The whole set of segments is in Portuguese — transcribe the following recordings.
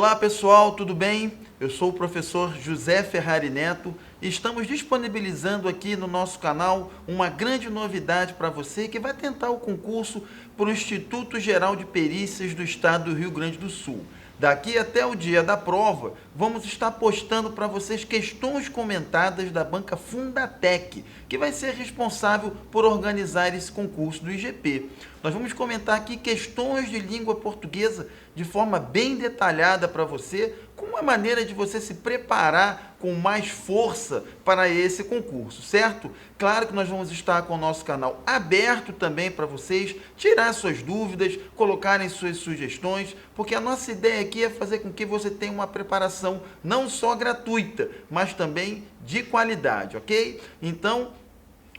Olá pessoal, tudo bem? Eu sou o professor José Ferrari Neto e estamos disponibilizando aqui no nosso canal uma grande novidade para você que vai tentar o concurso para o Instituto Geral de Perícias do Estado do Rio Grande do Sul. Daqui até o dia da prova, vamos estar postando para vocês questões comentadas da banca Fundatec, que vai ser responsável por organizar esse concurso do IGP. Nós vamos comentar aqui questões de língua portuguesa de forma bem detalhada para você, com uma maneira de você se preparar com mais força para esse concurso, certo? Claro que nós vamos estar com o nosso canal aberto também para vocês tirar suas dúvidas, colocarem suas sugestões, porque a nossa ideia aqui é fazer com que você tenha uma preparação não só gratuita, mas também de qualidade, ok? Então,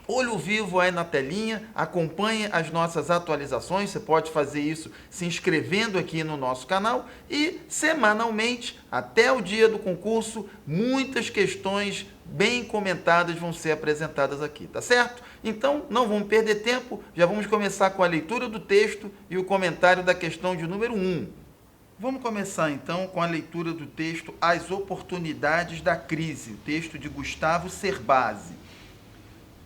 olho vivo aí na telinha, acompanhe as nossas atualizações, você pode fazer isso se inscrevendo aqui no nosso canal e semanalmente, até o dia do concurso, muitas questões bem comentadas vão ser apresentadas aqui, tá certo? Então, não vamos perder tempo, já vamos começar com a leitura do texto e o comentário da questão de número 1. Vamos começar então com a leitura do texto As Oportunidades da Crise, o texto de Gustavo Cerbasi.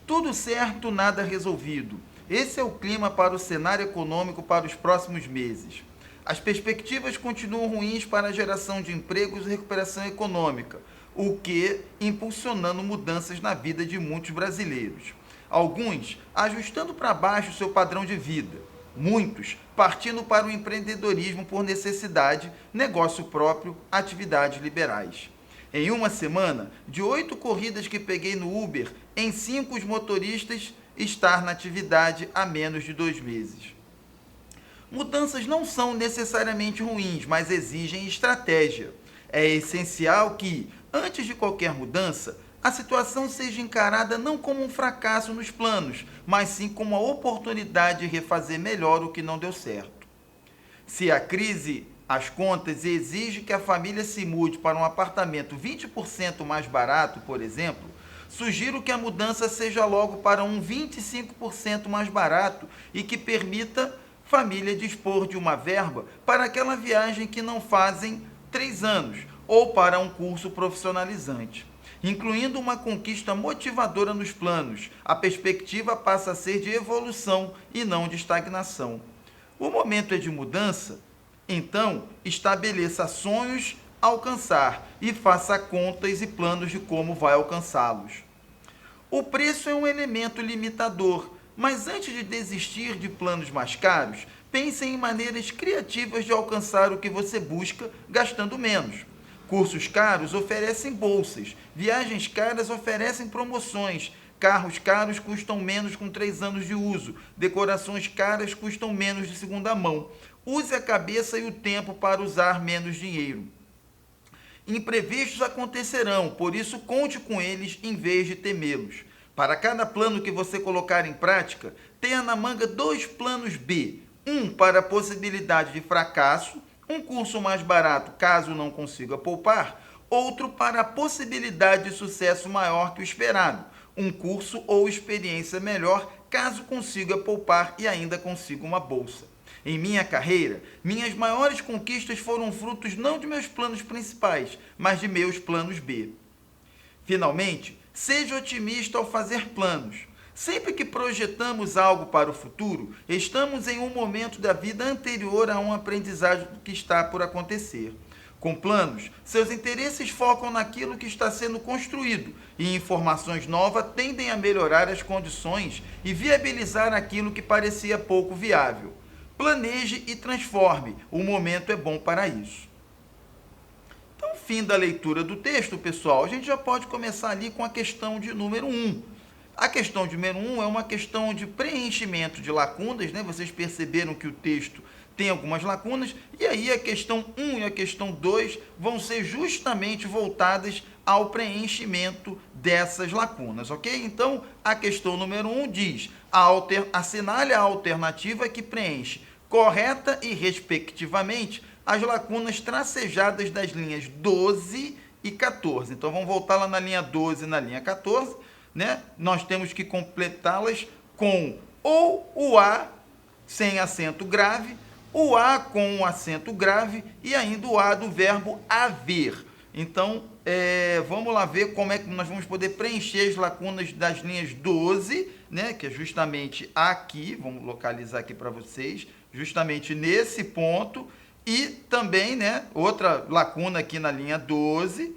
Tudo certo, nada resolvido. Esse é o clima para o cenário econômico para os próximos meses. As perspectivas continuam ruins para a geração de empregos e recuperação econômica, o que impulsionando mudanças na vida de muitos brasileiros. Alguns ajustando para baixo seu padrão de vida. Muitos partindo para o empreendedorismo por necessidade, negócio próprio, atividades liberais. Em uma semana, de 8 corridas que peguei no Uber, em 5 os motoristas estar na atividade há menos de 2 meses. Mudanças não são necessariamente ruins, mas exigem estratégia. É essencial que, antes de qualquer mudança, a situação seja encarada não como um fracasso nos planos, mas sim como uma oportunidade de refazer melhor o que não deu certo. Se a crise as contas exige que a família se mude para um apartamento 20% mais barato, por exemplo, sugiro que a mudança seja logo para um 25% mais barato e que permita a família dispor de uma verba para aquela viagem que não fazem 3 anos ou para um curso profissionalizante. Incluindo uma conquista motivadora nos planos, a perspectiva passa a ser de evolução e não de estagnação. O momento é de mudança. Então, estabeleça sonhos a alcançar e faça contas e planos de como vai alcançá-los. O preço é um elemento limitador, mas antes de desistir de planos mais caros, pense em maneiras criativas de alcançar o que você busca gastando menos. Cursos caros oferecem bolsas, viagens caras oferecem promoções, carros caros custam menos com 3 anos de uso, decorações caras custam menos de segunda mão. Use a cabeça e o tempo para usar menos dinheiro. Imprevistos acontecerão, por isso conte com eles em vez de temê-los. Para cada plano que você colocar em prática, tenha na manga 2 planos B. Um para a possibilidade de fracasso, um curso mais barato caso não consiga poupar, outro para a possibilidade de sucesso maior que o esperado, um curso ou experiência melhor caso consiga poupar e ainda consiga uma bolsa. Em minha carreira, minhas maiores conquistas foram frutos não de meus planos principais, mas de meus planos B. Finalmente, seja otimista ao fazer planos. Sempre que projetamos algo para o futuro, estamos em um momento da vida anterior a um aprendizagem que está por acontecer. Com planos, seus interesses focam naquilo que está sendo construído e informações novas tendem a melhorar as condições e viabilizar aquilo que parecia pouco viável. Planeje e transforme, o momento é bom para isso. Então, fim da leitura do texto, pessoal, a gente já pode começar ali com a questão de número 1. A questão de número 1 é uma questão de preenchimento de lacunas, né? Vocês perceberam que o texto tem algumas lacunas, e aí a questão 1 e a questão 2 vão ser justamente voltadas ao preenchimento dessas lacunas, ok? Então, a questão número 1 diz, assinale a alternativa que preenche correta e respectivamente as lacunas tracejadas das linhas 12 e 14. Então, vamos voltar lá na linha 12 e na linha 14, né? Nós temos que completá-las com ou o A sem acento grave, o A com o acento grave e ainda o A do verbo haver. Então, vamos lá ver como é que nós vamos poder preencher as lacunas das linhas 12, né, que é justamente aqui, vamos localizar aqui para vocês, justamente nesse ponto, e também, né, outra lacuna aqui na linha 12,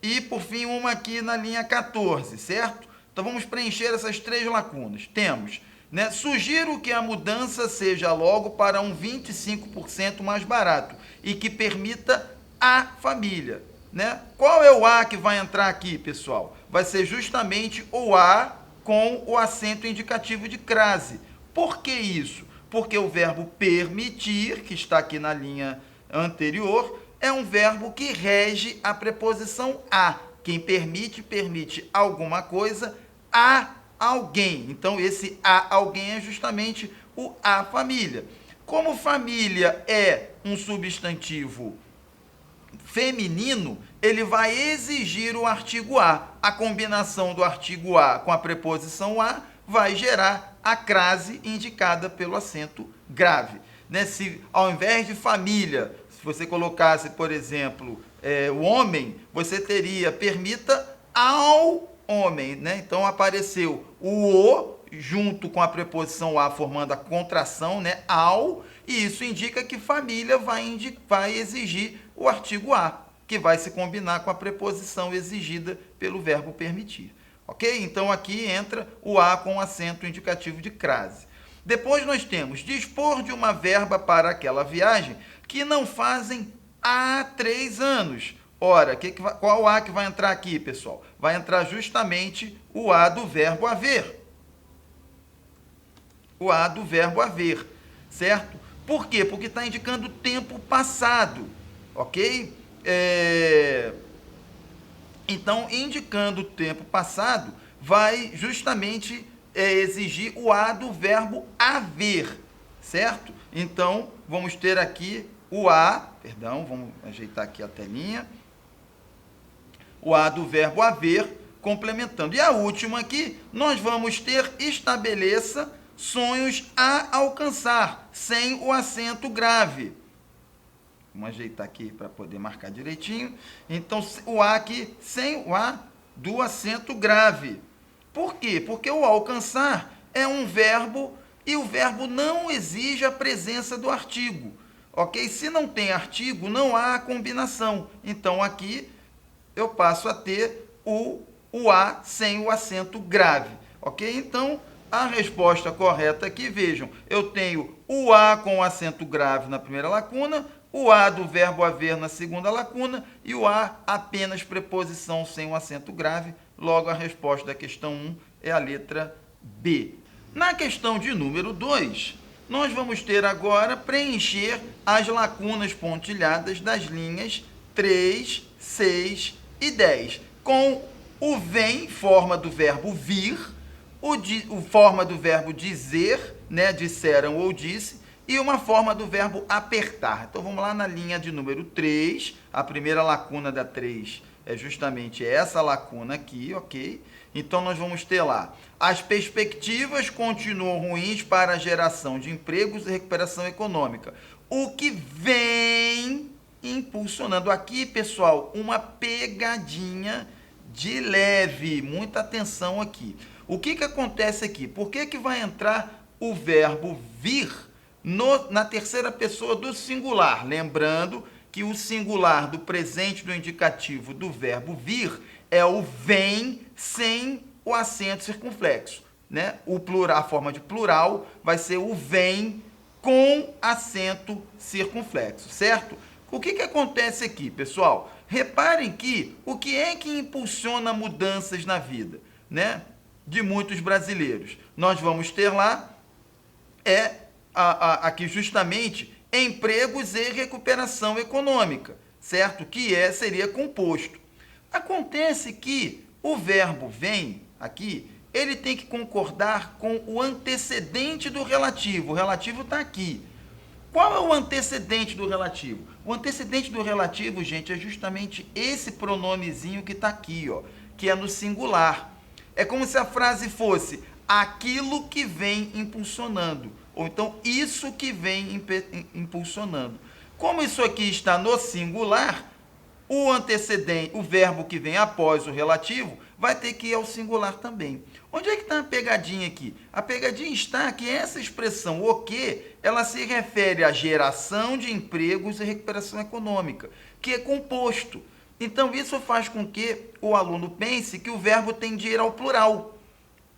e por fim uma aqui na linha 14, certo? Então vamos preencher essas três lacunas. Temos, né, sugiro que a mudança seja logo para um 25% mais barato e que permita a família, né? Qual é o A que vai entrar aqui, pessoal? Vai ser justamente o A com o acento indicativo de crase. Por que isso? Porque o verbo permitir, que está aqui na linha anterior, é um verbo que rege a preposição a. Quem permite, permite alguma coisa a alguém. Então, esse a alguém é justamente o a família. Como família é um substantivo feminino, ele vai exigir o artigo a. A combinação do artigo a com a preposição a vai gerar a crase indicada pelo acento grave. Né? Se ao invés de família, se você colocasse, por exemplo, o homem, você teria permita ao homem. Né? Então apareceu o junto com a preposição a formando a contração, né? Ao, e isso indica que família vai exigir o artigo a, que vai se combinar com a preposição exigida pelo verbo permitir. Ok? Então aqui entra o a com acento indicativo de crase. Depois nós temos dispor de uma verba para aquela viagem que não fazem há 3 anos. Ora, qual a que vai entrar aqui, pessoal? Vai entrar justamente o a do verbo haver. O a do verbo haver, certo? Por quê? Porque está indicando tempo passado, ok? Então, indicando o tempo passado, vai justamente exigir o a do verbo haver, certo? Então, vamos ter aqui o a, perdão, vamos ajeitar aqui a telinha, o a do verbo haver, complementando. E a última aqui, nós vamos ter estabeleça sonhos a alcançar, sem o acento grave. Vamos ajeitar aqui para poder marcar direitinho. Então, o a aqui, sem o a do acento grave. Por quê? Porque o alcançar é um verbo e o verbo não exige a presença do artigo. Ok? Se não tem artigo, não há a combinação. Então, aqui eu passo a ter o a sem o acento grave. Ok? Então, a resposta correta aqui, vejam, eu tenho o a com o acento grave na primeira lacuna, o a do verbo haver na segunda lacuna e o a apenas preposição sem o acento grave. Logo, a resposta da questão 1 é a letra B. Na questão de número 2, nós vamos ter agora preencher as lacunas pontilhadas das linhas 3, 6 e 10, com o vem, forma do verbo vir, o forma do verbo dizer, né, disseram ou disse, e uma forma do verbo apertar. Então, vamos lá na linha de número 3, a primeira lacuna da 3 é justamente essa lacuna aqui, ok? Então, nós vamos ter lá, as perspectivas continuam ruins para a geração de empregos e recuperação econômica, o que vem impulsionando aqui, pessoal, uma pegadinha de leve, muita atenção aqui. O que acontece aqui? Por que vai entrar o verbo vir na terceira pessoa do singular? Lembrando que o singular do presente do indicativo do verbo vir é o vem sem o acento circunflexo, né? O plural, a forma de plural vai ser o vem com acento circunflexo, certo? O que acontece aqui, pessoal? Reparem que o que é que impulsiona mudanças na vida, né, de muitos brasileiros? Nós vamos ter lá aqui justamente empregos e recuperação econômica, certo? Que seria composto. Acontece que o verbo vem aqui, ele tem que concordar com o antecedente do relativo. O relativo está aqui. Qual é o antecedente do relativo? O antecedente do relativo, gente, é justamente esse pronomezinho que está aqui, ó, que é no singular. É como se a frase fosse aquilo que vem impulsionando. Ou então, isso que vem impulsionando. Como isso aqui está no singular, o antecedente, o verbo que vem após o relativo, vai ter que ir ao singular também. Onde é que está a pegadinha aqui? A pegadinha está que essa expressão o que, ela se refere à geração de empregos e recuperação econômica, que é composto. Então, isso faz com que o aluno pense que o verbo tem de ir ao plural,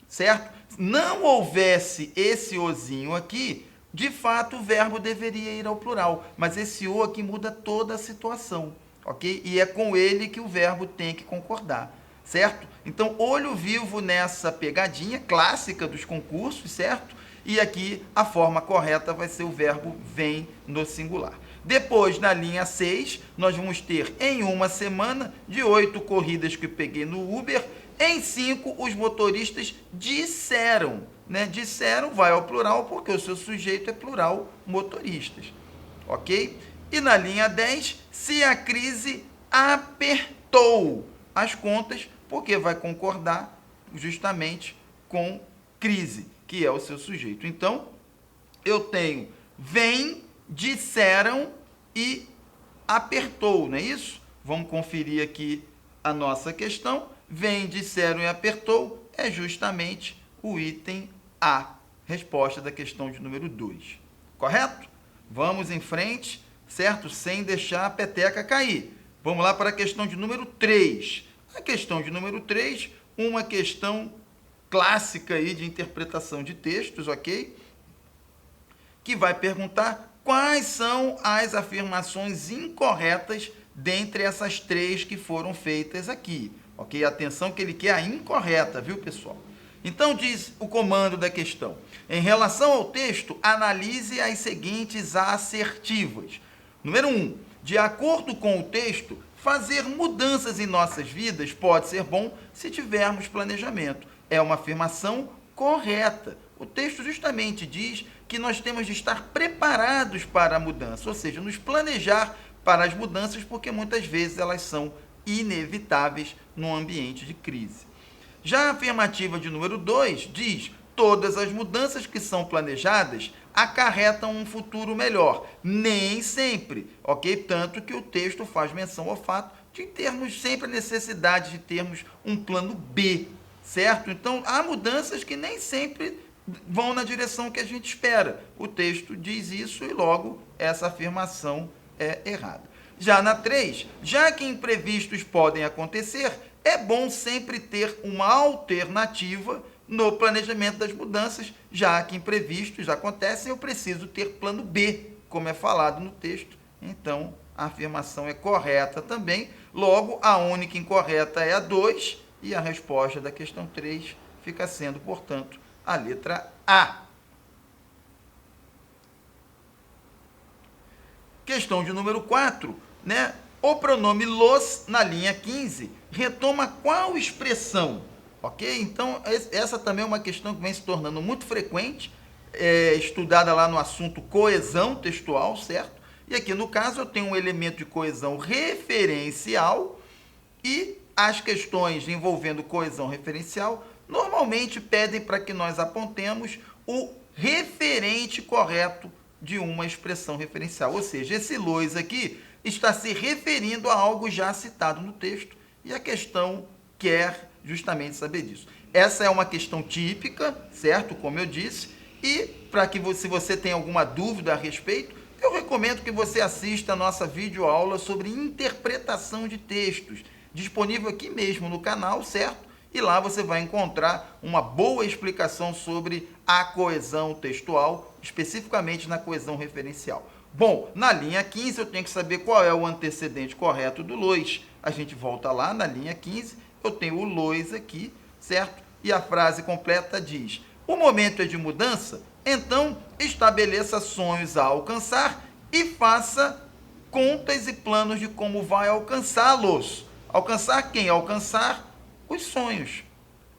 certo? Não houvesse esse ozinho aqui, de fato o verbo deveria ir ao plural, mas esse o aqui muda toda a situação, ok? E é com ele que o verbo tem que concordar, certo? Então, olho vivo nessa pegadinha clássica dos concursos, certo? E aqui a forma correta vai ser o verbo vem no singular. Depois, na linha 6, nós vamos ter em uma semana, de 8 corridas que eu peguei no Uber, em 5 os motoristas disseram, né? Disseram vai ao plural porque o seu sujeito é plural, motoristas, ok? E na linha 10, se a crise apertou as contas, porque vai concordar justamente com crise, que é o seu sujeito. Então, eu tenho vem, disseram e apertou, não é isso? Vamos conferir aqui a nossa questão. Vem, disseram e apertou é justamente o item A, resposta da questão de número 2. Correto? Vamos em frente, certo? Sem deixar a peteca cair. Vamos lá para a questão de número 3. A questão de número 3, uma questão clássica aí de interpretação de textos, ok? Que vai perguntar quais são as afirmações incorretas dentre essas 3 que foram feitas aqui. Ok? Atenção que ele quer a incorreta, viu, pessoal? Então, diz o comando da questão. Em relação ao texto, analise as seguintes assertivas. Número 1. De acordo com o texto, fazer mudanças em nossas vidas pode ser bom se tivermos planejamento. É uma afirmação correta. O texto justamente diz que nós temos de estar preparados para a mudança, ou seja, nos planejar para as mudanças, porque muitas vezes elas são inevitáveis num ambiente de crise. Já a afirmativa de número 2 diz: todas as mudanças que são planejadas acarretam um futuro melhor. Nem sempre, ok? Tanto que o texto faz menção ao fato de termos sempre a necessidade de termos um plano B, certo? Então, há mudanças que nem sempre vão na direção que a gente espera. O texto diz isso e logo essa afirmação é errada. Já na 3, já que imprevistos podem acontecer, é bom sempre ter uma alternativa no planejamento das mudanças, já que imprevistos acontecem, eu preciso ter plano B, como é falado no texto. Então, a afirmação é correta também. Logo, a única incorreta é a 2 e a resposta da questão 3 fica sendo, portanto, a letra A. Questão de número 4, né? O pronome los, na linha 15, retoma qual expressão? Ok? Então, essa também é uma questão que vem se tornando muito frequente, estudada lá no assunto coesão textual, certo? E aqui, no caso, eu tenho um elemento de coesão referencial e as questões envolvendo coesão referencial normalmente pedem para que nós apontemos o referente correto de uma expressão referencial. Ou seja, esse los aqui está se referindo a algo já citado no texto e a questão quer justamente saber disso. Essa é uma questão típica, certo? Como eu disse, e para que se você tem alguma dúvida a respeito, eu recomendo que você assista a nossa videoaula sobre interpretação de textos, disponível aqui mesmo no canal, certo? E lá você vai encontrar uma boa explicação sobre a coesão textual, especificamente na coesão referencial. Bom, na linha 15 eu tenho que saber qual é o antecedente correto do los. A gente volta lá na linha 15, eu tenho o los aqui, certo? E a frase completa diz: o momento é de mudança, então estabeleça sonhos a alcançar e faça contas e planos de como vai alcançá-los. Alcançar quem? Alcançar os sonhos,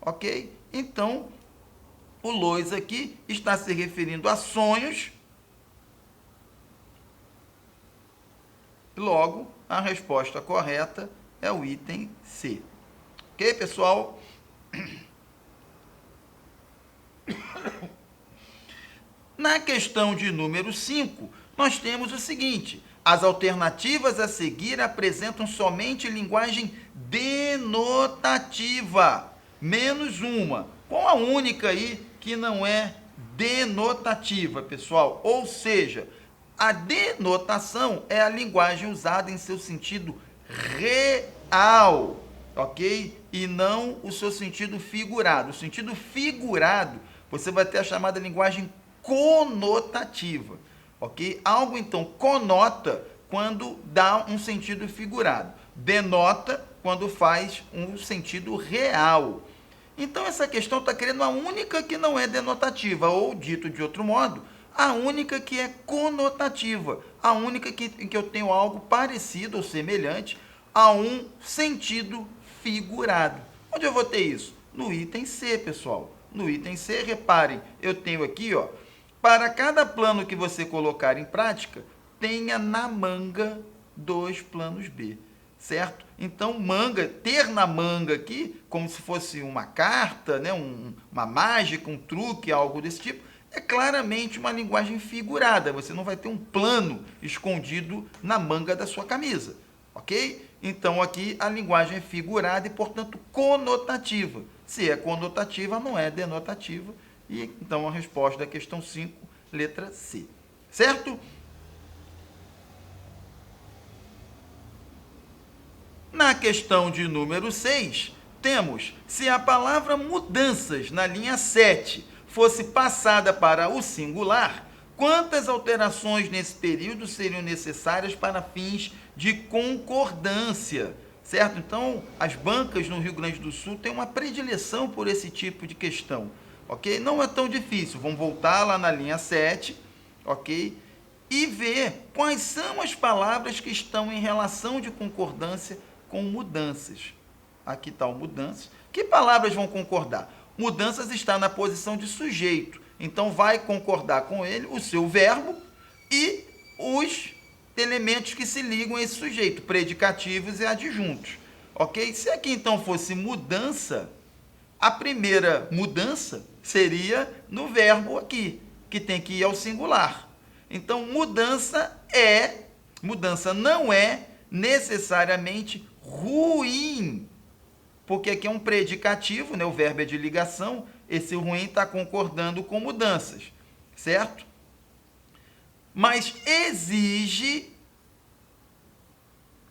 ok? Então, o los aqui está se referindo a sonhos. Logo, a resposta correta é o item C. Ok, pessoal? Na questão de número 5, nós temos o seguinte: as alternativas a seguir apresentam somente linguagem denotativa, menos uma. Qual a única aí que não é denotativa, pessoal? Ou seja, a denotação é a linguagem usada em seu sentido real, ok? E não o seu sentido figurado. O sentido figurado, você vai ter a chamada linguagem conotativa, ok? Algo, então, conota quando dá um sentido figurado. Denota quando faz um sentido real. Então, essa questão está querendo a única que não é denotativa, ou, dito de outro modo, a única que é conotativa, a única em que eu tenho algo parecido ou semelhante a um sentido figurado. Onde eu vou ter isso? No item C, pessoal. No item C, reparem, eu tenho aqui, ó, para cada plano que você colocar em prática, tenha na manga 2 planos B, certo? Então, manga, ter na manga aqui, como se fosse uma carta, né, uma mágica, um truque, algo desse tipo, é claramente uma linguagem figurada. Você não vai ter um plano escondido na manga da sua camisa, ok? Então, aqui a linguagem é figurada e, portanto, conotativa. Se é conotativa, não é denotativa. E, então, a resposta da questão 5, letra C. Certo? Na questão de número 6, temos: se a palavra mudanças na linha 7 fosse passada para o singular, quantas alterações nesse período seriam necessárias para fins de concordância? Certo? Então, as bancas no Rio Grande do Sul têm uma predileção por esse tipo de questão, ok? Não é tão difícil. Vamos voltar lá na linha 7, ok? E ver quais são as palavras que estão em relação de concordância com mudanças. Aqui está o mudanças. Que palavras vão concordar? Mudanças está na posição de sujeito. Então, vai concordar com ele o seu verbo e os elementos que se ligam a esse sujeito, predicativos e adjuntos. Ok? Se aqui, então, fosse mudança, a primeira mudança seria no verbo aqui, que tem que ir ao singular. Então, mudança não é necessariamente ruim, porque aqui é um predicativo, né? O verbo é de ligação, esse ruim está concordando com mudanças, certo? Mas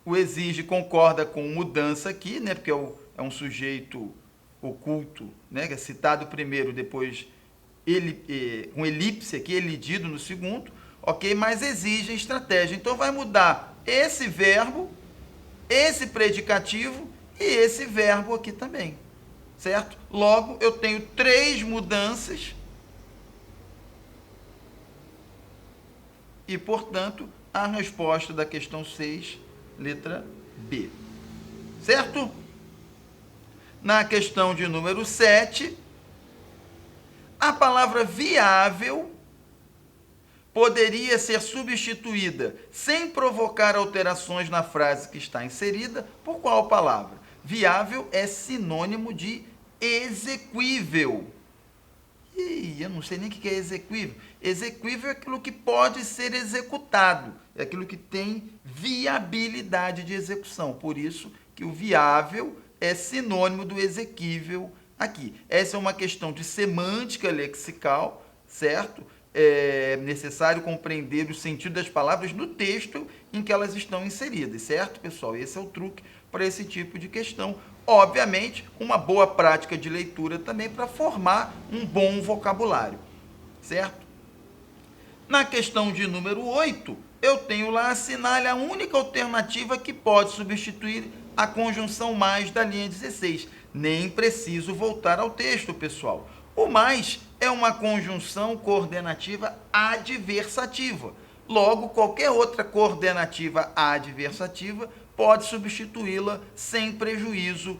o exige concorda com mudança aqui, né? Porque é um sujeito oculto, né? Que é citado primeiro, depois com elipse aqui, elidido no segundo, ok? Mas exige estratégia. Então, vai mudar esse verbo, esse predicativo e esse verbo aqui também, certo? Logo, eu tenho 3 mudanças e, portanto, a resposta da questão 6, letra B. Certo? Na questão de número 7, a palavra viável poderia ser substituída sem provocar alterações na frase que está inserida por qual palavra? Viável é sinônimo de exequível. E eu não sei nem o que é exequível. Exequível é aquilo que pode ser executado, é aquilo que tem viabilidade de execução. Por isso que o viável é sinônimo do exequível aqui. Essa é uma questão de semântica lexical, certo? É necessário compreender o sentido das palavras no texto em que elas estão inseridas, certo, pessoal? Esse é o truque para esse tipo de questão. Obviamente, uma boa prática de leitura também para formar um bom vocabulário, certo? Na questão de número 8, eu tenho lá: assinale a única alternativa que pode substituir a conjunção mais da linha 16. Nem preciso voltar ao texto, pessoal. O mais é uma conjunção coordenativa adversativa. Logo, qualquer outra coordenativa adversativa pode substituí-la sem prejuízo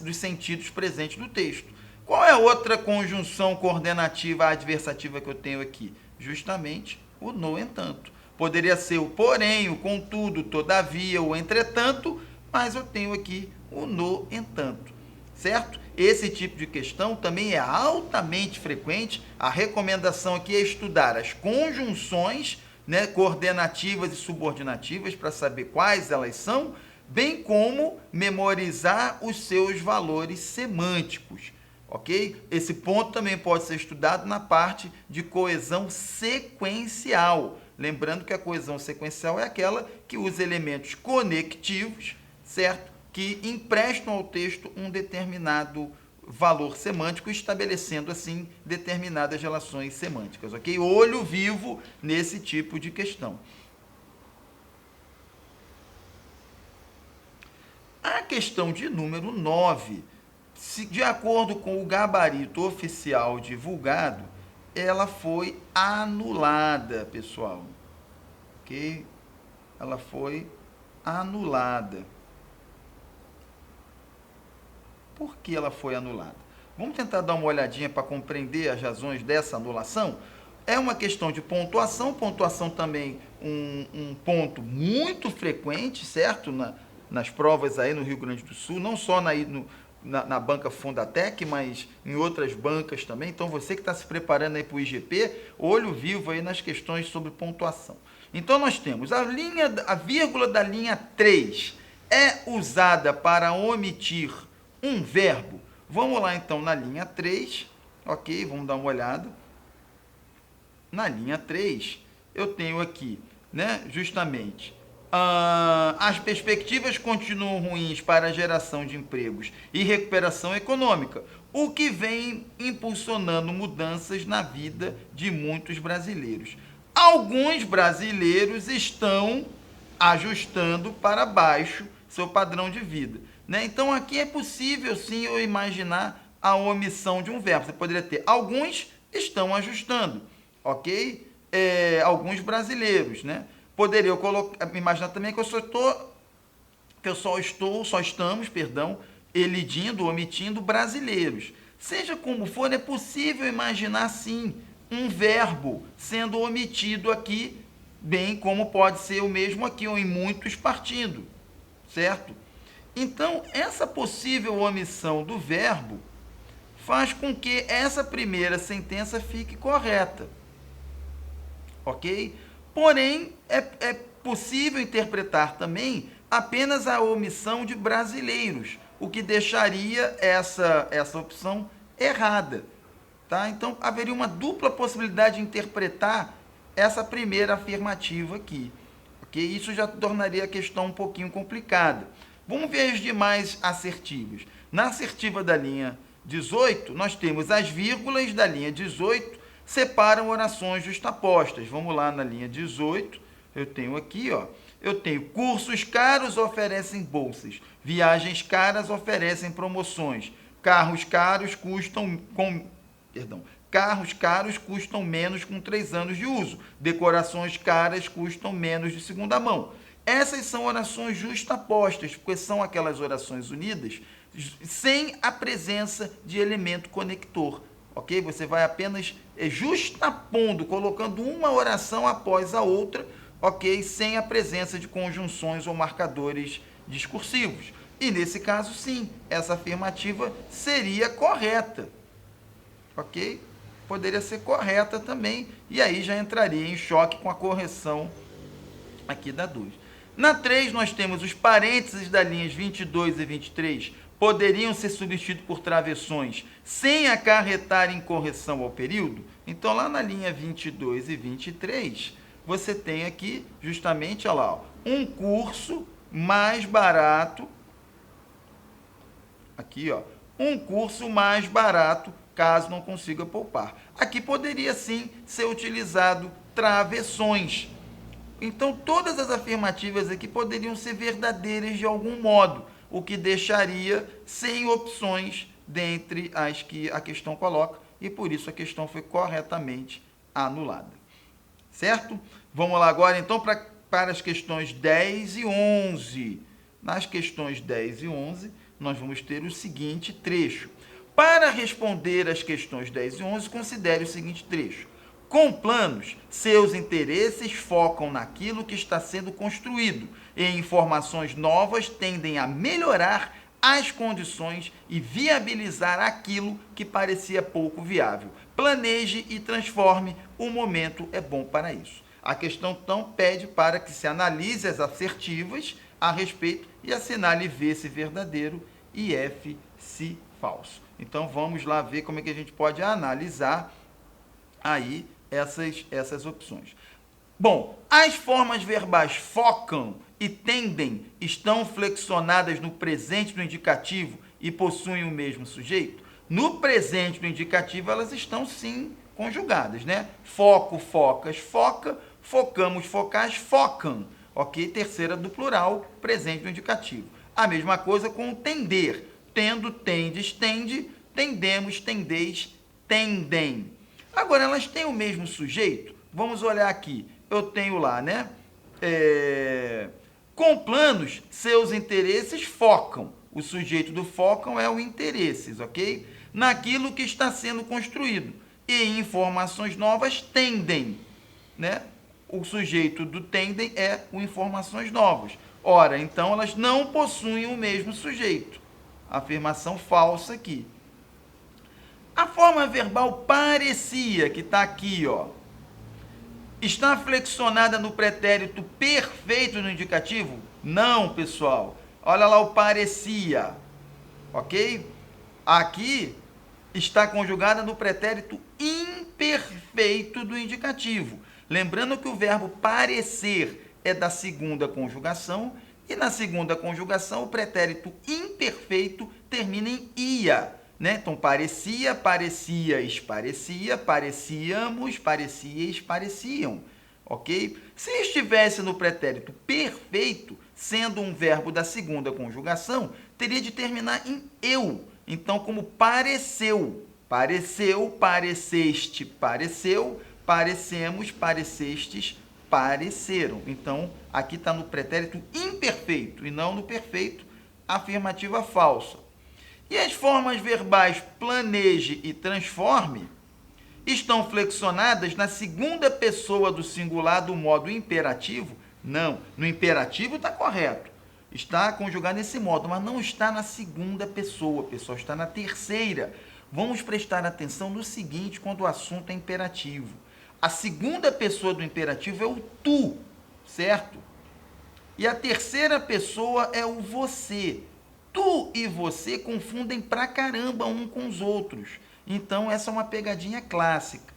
dos sentidos presentes no texto. Qual é a outra conjunção coordenativa adversativa que eu tenho aqui? Justamente o no entanto. Poderia ser o porém, o contudo, todavia, o entretanto, mas eu tenho aqui o no entanto, certo? Esse tipo de questão também é altamente frequente. A recomendação aqui é estudar as conjunções, né, coordenativas e subordinativas para saber quais elas são, bem como memorizar os seus valores semânticos, ok? Esse ponto também pode ser estudado na parte de coesão sequencial. Lembrando que a coesão sequencial é aquela que usa elementos conectivos, certo? Que emprestam ao texto um determinado valor semântico, estabelecendo assim determinadas relações semânticas, ok? Olho vivo nesse tipo de questão. A questão de número 9, de acordo com o gabarito oficial divulgado, ela foi anulada, pessoal. Ok? Ela foi anulada. Por que ela foi anulada? Vamos tentar dar uma olhadinha para compreender as razões dessa anulação? É uma questão de pontuação, pontuação também um ponto muito frequente, certo? Nas provas aí no Rio Grande do Sul, não só na banca Fundatec, mas em outras bancas também. Então, você que está se preparando aí para o IGP, olho vivo aí nas questões sobre pontuação. Então, nós temos a vírgula da linha 3 é usada para omitir um verbo. Vamos lá, então, na linha 3, ok? Vamos dar uma olhada. Na linha 3, eu tenho aqui, né, justamente, as perspectivas continuam ruins para a geração de empregos e recuperação econômica, o que vem impulsionando mudanças na vida de muitos brasileiros. Alguns brasileiros estão ajustando para baixo seu padrão de vida, né? Então, aqui é possível, sim, eu imaginar a omissão de um verbo. Você poderia ter, alguns estão ajustando, ok? Alguns brasileiros, né? Poderia imaginar também que só estamos, elidindo, omitindo brasileiros. Seja como for, é possível imaginar, sim, um verbo sendo omitido aqui, bem como pode ser o mesmo aqui, ou em muitos partindo, certo? Então, essa possível omissão do verbo faz com que essa primeira sentença fique correta, ok? Porém, é possível interpretar também apenas a omissão de brasileiros, o que deixaria essa opção errada. Tá? Então, haveria uma dupla possibilidade de interpretar essa primeira afirmativa aqui. Okay? Isso já tornaria a questão um pouquinho complicada. Vamos ver as demais assertivas. Na assertiva da linha 18, nós temos as vírgulas da linha 18, separam orações justapostas. Vamos lá na linha 18, eu tenho aqui, ó, eu tenho cursos caros oferecem bolsas, viagens caras oferecem promoções, carros caros custam menos com 3 anos de uso, decorações caras custam menos de segunda mão. Essas são orações justapostas, porque são aquelas orações unidas sem a presença de elemento conector. Ok? Você vai apenas justapondo, colocando uma oração após a outra, ok? Sem a presença de conjunções ou marcadores discursivos. E nesse caso, sim, essa afirmativa seria correta, ok? Poderia ser correta também, e aí já entraria em choque com a correção aqui da 2. Na 3, nós temos os parênteses das linhas 22 e 23, poderiam ser substituídos por travessões sem acarretar incorreção ao período? Então, lá na linha 22 e 23, você tem aqui, justamente, olha lá, um curso mais barato, aqui, ó, um curso mais barato, caso não consiga poupar. Aqui poderia, sim, ser utilizado travessões. Então, todas as afirmativas aqui poderiam ser verdadeiras de algum modo, o que deixaria sem opções dentre as que a questão coloca, e por isso a questão foi corretamente anulada. Certo? Vamos lá agora, então, para as questões 10 e 11. Nas questões 10 e 11, nós vamos ter o seguinte trecho. Para responder às questões 10 e 11, considere o seguinte trecho. Com planos, seus interesses focam naquilo que está sendo construído e informações novas tendem a melhorar as condições e viabilizar aquilo que parecia pouco viável. Planeje e transforme, o momento é bom para isso. A questão, então, pede para que se analise as assertivas a respeito e assinale V se verdadeiro e F se falso. Então, vamos lá ver como é que a gente pode analisar aí essas opções. Bom, as formas verbais focam e tendem estão flexionadas no presente do indicativo e possuem o mesmo sujeito? No presente do indicativo, elas estão sim conjugadas, né? Foco, focas, foca, focamos, focais, focam. Ok? Terceira do plural, presente do indicativo. A mesma coisa com o tender. Tendo, tendes, tende, tendemos, tendeis, tendem. Agora, elas têm o mesmo sujeito? Vamos olhar aqui. Eu tenho lá, né? Com planos, seus interesses focam. O sujeito do focam é o interesses, ok? Naquilo que está sendo construído. E informações novas tendem, né? O sujeito do tendem é o informações novas. Ora, então elas não possuem o mesmo sujeito. Afirmação falsa aqui. A forma verbal parecia, que está aqui, ó, está flexionada no pretérito perfeito no indicativo? Não, pessoal. Olha lá o parecia, ok? Aqui está conjugada no pretérito imperfeito do indicativo. Lembrando que o verbo parecer é da segunda conjugação e na segunda conjugação o pretérito imperfeito termina em ia. Né? Então, parecia, parecias, parecia, parecíamos, parecieis, pareciam. Ok? Se estivesse no pretérito perfeito, sendo um verbo da segunda conjugação, teria de terminar em eu. Então, como pareceu, pareceu, pareceste, pareceu, parecemos, parecestes, pareceram. Então, aqui está no pretérito imperfeito e não no perfeito, afirmativa falsa. E as formas verbais planeje e transforme estão flexionadas na segunda pessoa do singular do modo imperativo? Não, no imperativo está correto. Está conjugado nesse modo, mas não está na segunda pessoa, pessoal, está na terceira. Vamos prestar atenção no seguinte quando o assunto é imperativo. A segunda pessoa do imperativo é o tu, certo? E a terceira pessoa é o você. Tu e você confundem pra caramba um com os outros. Então, essa é uma pegadinha clássica.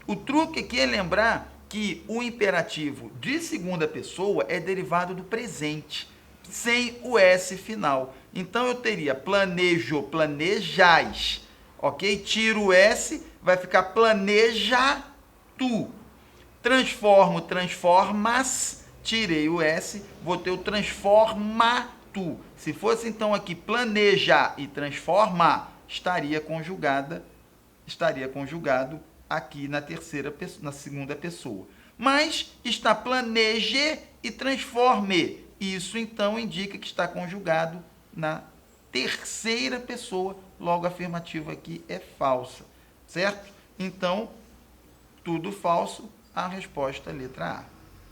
O truque aqui é lembrar que o imperativo de segunda pessoa é derivado do presente, sem o S final. Então, eu teria planejo, planejais. Ok? Tiro o S, vai ficar planeja tu. Transformo, transformas. Tirei o S, vou ter o transforma tu. Se fosse então aqui planejar e transformar, estaria conjugado aqui na segunda pessoa. Mas está planeje e transforme. Isso então indica que está conjugado na terceira pessoa, logo a afirmativa aqui é falsa, certo? Então, tudo falso, a resposta é letra A,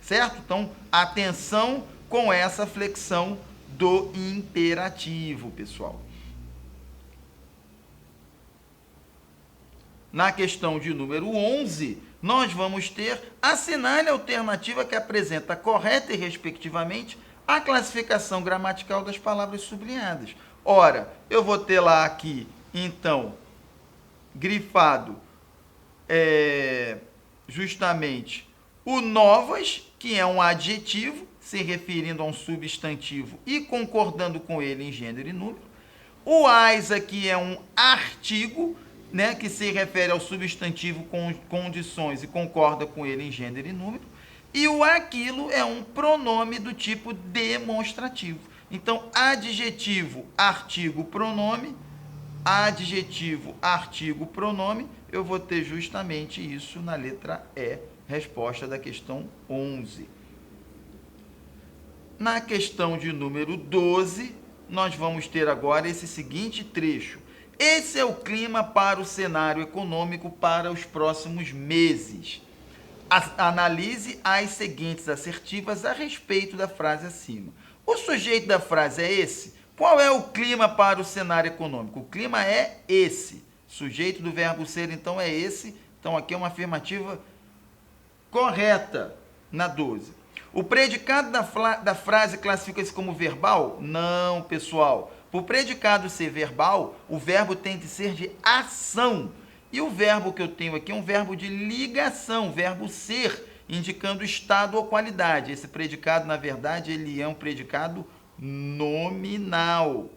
certo? Então, atenção com essa flexão do imperativo, pessoal. Na questão de número 11, nós vamos ter assinale a alternativa que apresenta correta e, respectivamente, a classificação gramatical das palavras sublinhadas. Ora, eu vou ter lá aqui, então, grifado justamente o novas, que é um adjetivo, se referindo a um substantivo e concordando com ele em gênero e número. O as aqui é um artigo, né, que se refere ao substantivo com condições e concorda com ele em gênero e número. E o aquilo é um pronome do tipo demonstrativo. Então, adjetivo, artigo, pronome, adjetivo, artigo, pronome, eu vou ter justamente isso na letra E, resposta da questão 11. Na questão de número 12, nós vamos ter agora esse seguinte trecho. Esse é o clima para o cenário econômico para os próximos meses. Analise as seguintes assertivas a respeito da frase acima. O sujeito da frase é esse? Qual é o clima para o cenário econômico? O clima é esse. Sujeito do verbo ser, então, é esse. Então, aqui é uma afirmativa correta na 12. O predicado da frase classifica-se como verbal? Não, pessoal. Para o predicado ser verbal, o verbo tem que ser de ação. E o verbo que eu tenho aqui é um verbo de ligação, verbo ser, indicando estado ou qualidade. Esse predicado, na verdade, ele é um predicado nominal.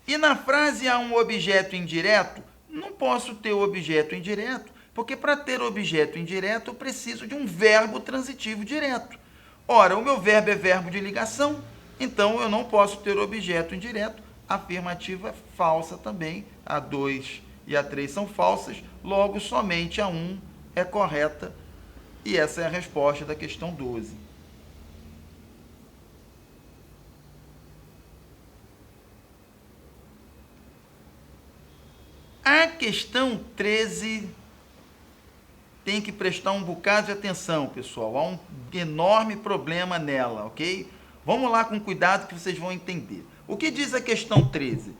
E na frase há um objeto indireto, não posso ter o objeto indireto, porque para ter objeto indireto eu preciso de um verbo transitivo direto. Ora, o meu verbo é verbo de ligação, então eu não posso ter objeto indireto. A afirmativa é falsa também, a 2 e a 3 são falsas, logo somente a 1 é correta, e essa é a resposta da questão 12. A questão 13 tem que prestar um bocado de atenção, pessoal. Há um enorme problema nela, ok? Vamos lá com cuidado que vocês vão entender. O que diz a questão 13?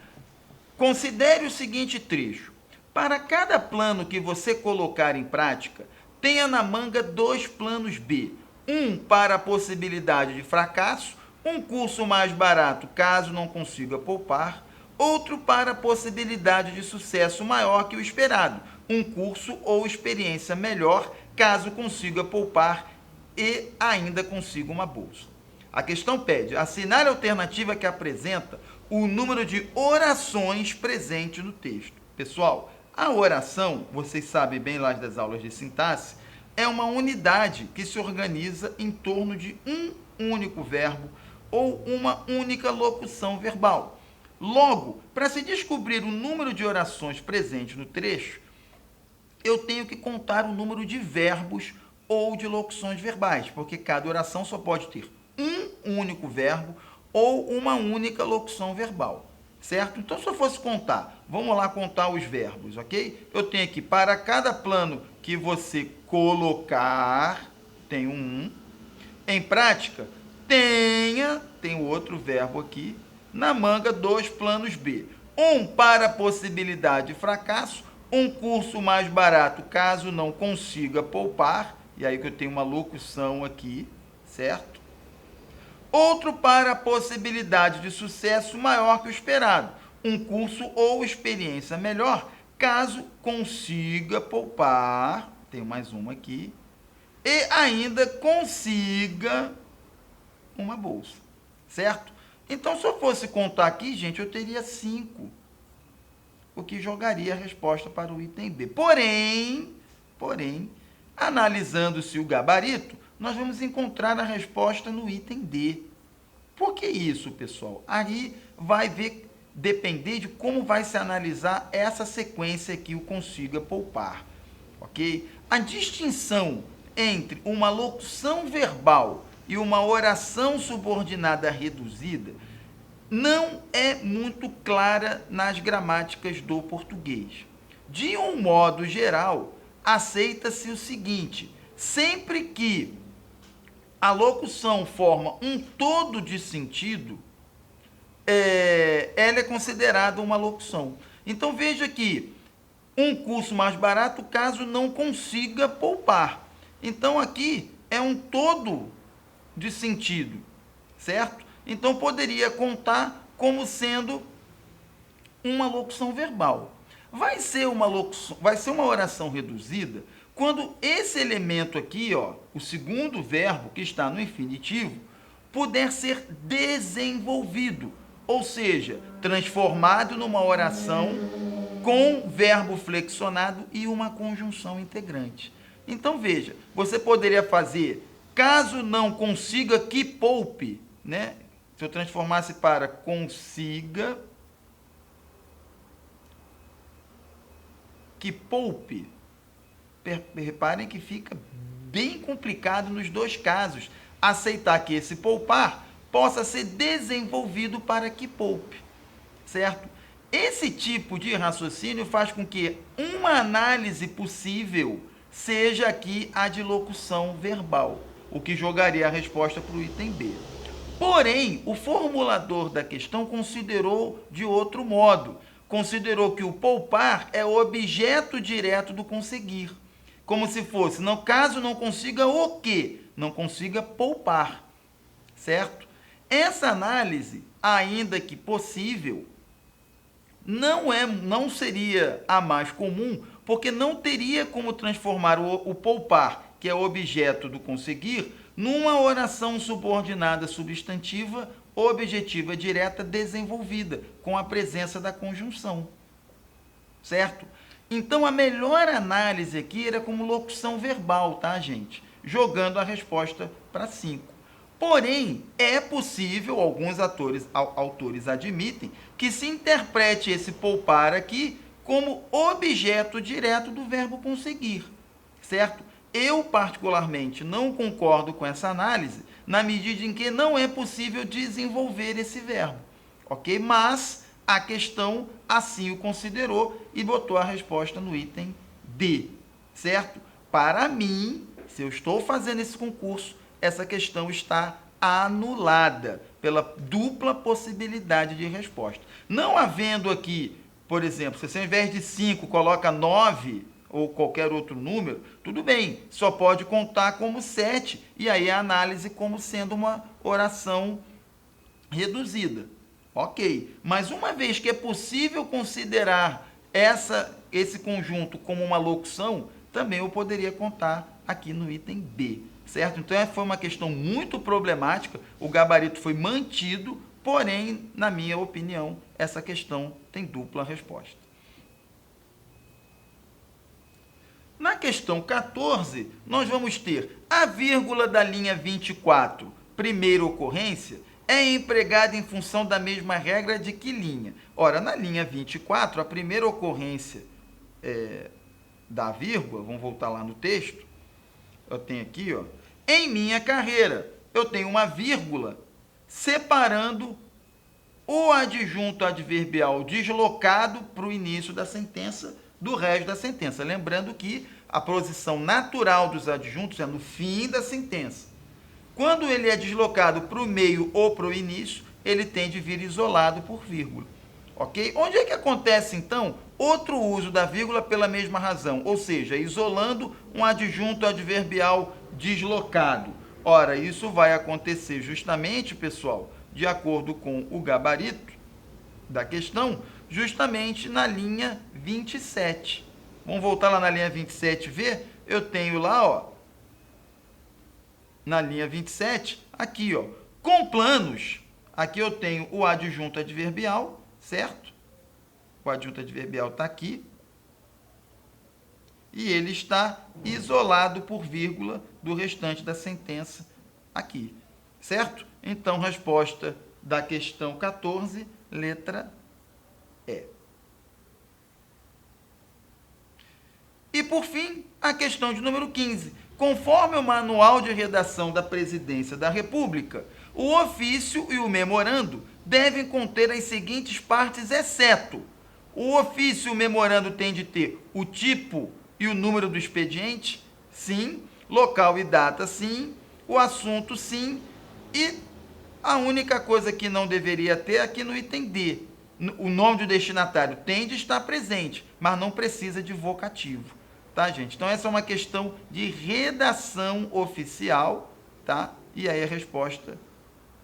Considere o seguinte trecho. Para cada plano que você colocar em prática, tenha na manga 2 planos B. Um para a possibilidade de fracasso, um curso mais barato caso não consiga poupar, outro para a possibilidade de sucesso maior que o esperado, um curso ou experiência melhor caso consiga poupar e ainda consiga uma bolsa. A questão pede, assinale a alternativa que apresenta o número de orações presente no texto. Pessoal, a oração, vocês sabem bem lá das aulas de sintaxe, é uma unidade que se organiza em torno de um único verbo ou uma única locução verbal. Logo, para se descobrir o número de orações presentes no trecho, eu tenho que contar o número de verbos ou de locuções verbais, porque cada oração só pode ter um único verbo ou uma única locução verbal, certo? Então, se eu fosse contar, vamos lá contar os verbos, ok? Eu tenho aqui, para cada plano que você colocar, tem um. Em prática, tem outro verbo aqui, na manga 2 planos B. Um para a possibilidade de fracasso, um curso mais barato caso não consiga poupar, e aí que eu tenho uma locução aqui, certo? Outro para a possibilidade de sucesso maior que o esperado, um curso ou experiência melhor caso consiga poupar, tenho mais uma aqui, e ainda consiga uma bolsa, certo? Então, se eu fosse contar aqui, gente, eu teria 5, o que jogaria a resposta para o item B. Porém, analisando-se o gabarito, nós vamos encontrar a resposta no item D. Por que isso, pessoal? Aí vai depender de como vai se analisar essa sequência aqui, o consiga poupar, ok? A distinção entre uma locução verbal e uma oração subordinada reduzida não é muito clara nas gramáticas do português. De um modo geral, aceita-se o seguinte: sempre que a locução forma um todo de sentido, ela é considerada uma locução. Então, veja aqui, um curso mais barato caso não consiga poupar. Então, aqui é um todo de sentido, certo? Então, poderia contar como sendo uma locução verbal. Vai ser uma oração reduzida quando esse elemento aqui, ó, o segundo verbo que está no infinitivo, puder ser desenvolvido, ou seja, transformado numa oração com verbo flexionado e uma conjunção integrante. Então, veja, você poderia fazer, caso não consiga que poupe, né? Se eu transformasse para consiga que poupe, reparem que fica bem complicado nos dois casos aceitar que esse poupar possa ser desenvolvido para que poupe, certo? Esse tipo de raciocínio faz com que uma análise possível seja aqui a de locução verbal, o que jogaria a resposta para o item B. Porém, o formulador da questão considerou de outro modo. Considerou que o poupar é o objeto direto do conseguir. Como se fosse, no caso não consiga o quê? Não consiga poupar, certo? Essa análise, ainda que possível, não seria a mais comum, porque não teria como transformar o poupar, que é o objeto do conseguir, numa oração subordinada substantiva objetiva direta desenvolvida, com a presença da conjunção. Certo? Então, a melhor análise aqui era como locução verbal, tá, gente? Jogando a resposta para 5. Porém, é possível, alguns autores admitem, que se interprete esse poupar aqui como objeto direto do verbo conseguir, certo? Eu, particularmente, não concordo com essa análise, na medida em que não é possível desenvolver esse verbo, ok? Mas a questão assim o considerou e botou a resposta no item D, certo? Para mim, se eu estou fazendo esse concurso, essa questão está anulada pela dupla possibilidade de resposta. Não havendo aqui, por exemplo, se você ao invés de 5 coloca 9 ou qualquer outro número, tudo bem, só pode contar como 7, e aí a análise como sendo uma oração reduzida. Ok, mas uma vez que é possível considerar esse conjunto como uma locução, também eu poderia contar aqui no item B, certo? Então, foi uma questão muito problemática, o gabarito foi mantido, porém, na minha opinião, essa questão tem dupla resposta. Na questão 14, nós vamos ter a vírgula da linha 24, primeira ocorrência, é empregada em função da mesma regra de que linha? Ora, na linha 24, a primeira ocorrência da vírgula, vamos voltar lá no texto, eu tenho aqui, ó, em minha carreira, eu tenho uma vírgula separando o adjunto adverbial deslocado para o início da sentença do resto da sentença. Lembrando que a posição natural dos adjuntos é no fim da sentença. Quando ele é deslocado para o meio ou para o início, ele tende a vir isolado por vírgula. Ok? Onde é que acontece, então, outro uso da vírgula pela mesma razão? Ou seja, isolando um adjunto adverbial deslocado. Ora, isso vai acontecer justamente, pessoal, de acordo com o gabarito da questão, justamente na linha 27. Vamos voltar lá na linha 27 ver? Eu tenho lá, ó, na linha 27, aqui, ó, com planos, aqui eu tenho o adjunto adverbial, certo? O adjunto adverbial está aqui. E ele está isolado por vírgula do restante da sentença aqui, certo? Então, resposta da questão 14, letra E. E, por fim, a questão de número 15. Conforme o manual de redação da Presidência da República, o ofício e o memorando devem conter as seguintes partes, exceto o ofício e o memorando têm de ter o tipo e o número do expediente, sim, local e data, sim, o assunto, sim, e a única coisa que não deveria ter aqui no item D, o nome do destinatário tem de estar presente, mas não precisa de vocativo. Tá, gente? Então, essa é uma questão de redação oficial, tá? E aí a resposta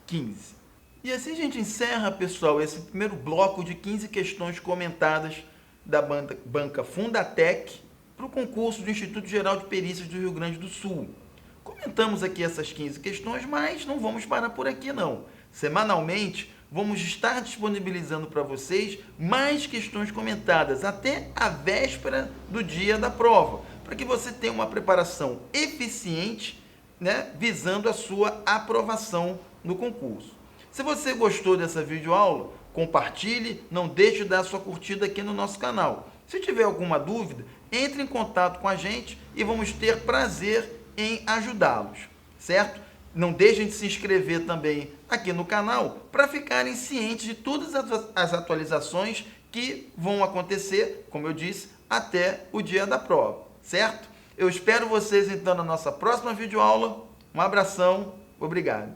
15. E assim a gente encerra, pessoal, esse primeiro bloco de 15 questões comentadas da banca Fundatec para o concurso do Instituto Geral de Perícias do Rio Grande do Sul. Comentamos aqui essas 15 questões, mas não vamos parar por aqui, não. Semanalmente, vamos estar disponibilizando para vocês mais questões comentadas, até a véspera do dia da prova, para que você tenha uma preparação eficiente, né, visando a sua aprovação no concurso. Se você gostou dessa videoaula, compartilhe, não deixe de dar sua curtida aqui no nosso canal. Se tiver alguma dúvida, entre em contato com a gente e vamos ter prazer em ajudá-los, certo? Não deixem de se inscrever também aqui no canal para ficarem cientes de todas as atualizações que vão acontecer, como eu disse, até o dia da prova, certo? Eu espero vocês então na nossa próxima videoaula. Um abração, obrigado.